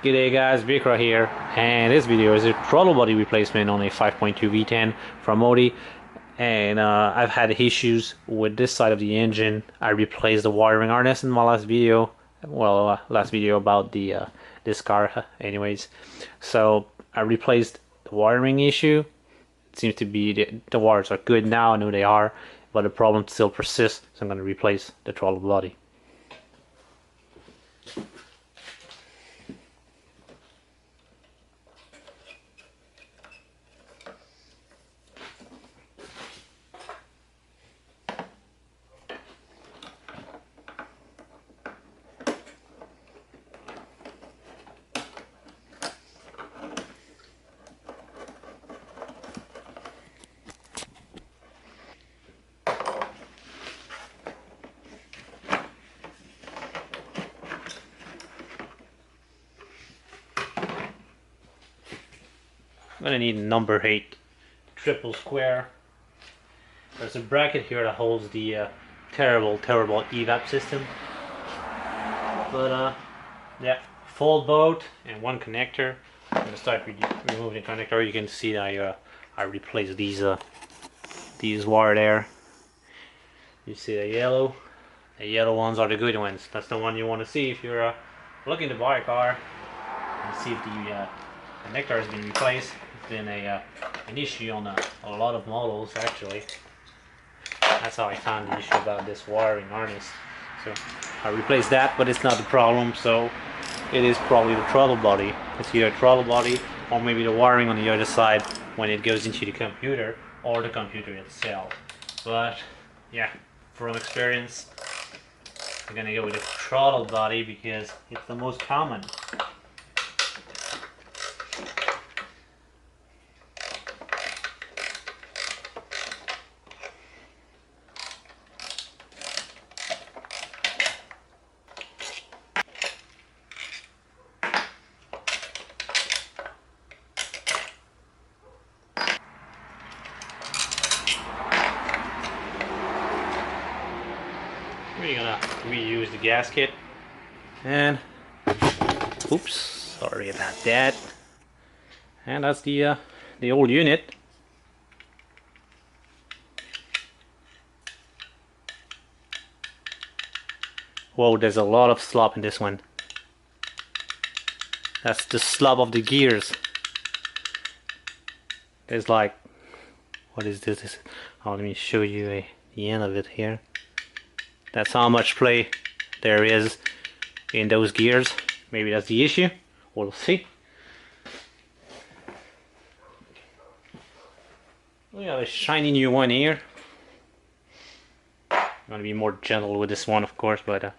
G'day guys, Vikra here, and this video is a throttle body replacement on a 5.2 V10 from Audi. And I've had issues with this side of the engine. I replaced the wiring harness in my last video. Well, last video about the this car, anyways. So I replaced the wiring issue. It seems to be the wires are good now. I know they are, but the problem still persists. So I'm going to replace the throttle body. I'm gonna need a number 8 triple square. There's a bracket here that holds the terrible evap system. But yeah, full boat and one connector. I'm gonna start removing the connector. You can see I replaced these wire there. You see the yellow. The yellow ones are the good ones. That's the one you want to see if you're looking to buy a car and see if the connector has been replaced. It's been an issue on a lot of models actually. That's how I found the issue about this wiring harness. So I replaced that, but it's not the problem. So it is probably the throttle body. It's either throttle body or maybe the wiring on the other side when it goes into the computer or the computer itself. But yeah, from experience, I'm gonna go with the throttle body because it's the most common. We're gonna reuse the gasket and oops, sorry about that. And that's the old unit. Whoa, there's a lot of slop in this one. That's the slop of the gears. There's like, what is this? Oh, let me show you the end of it here. That's how much play there is in those gears. Maybe that's the issue. We'll see. We have a shiny new one here. I'm gonna be more gentle with this one, of course, but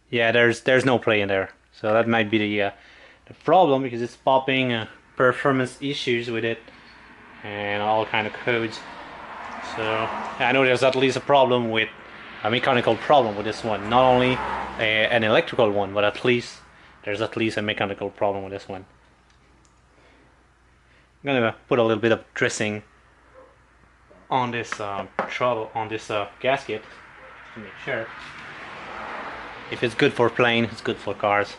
yeah, there's no play in there. So that might be the problem because it's popping performance issues with it and all kind of codes. So I know there's at least a problem with a mechanical problem with this one, not only an electrical one, but there's at least a mechanical problem with this one. I'm gonna put a little bit of dressing on this throttle, on this gasket to make sure. If it's good for plane, it's good for cars.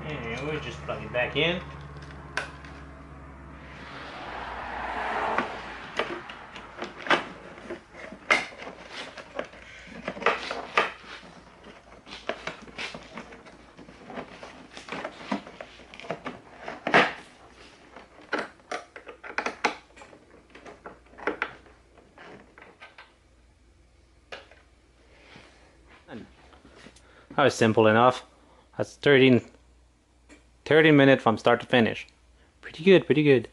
And we'll just plug it back in. That was simple enough. That's 13 minutes from start to finish. Pretty good, pretty good.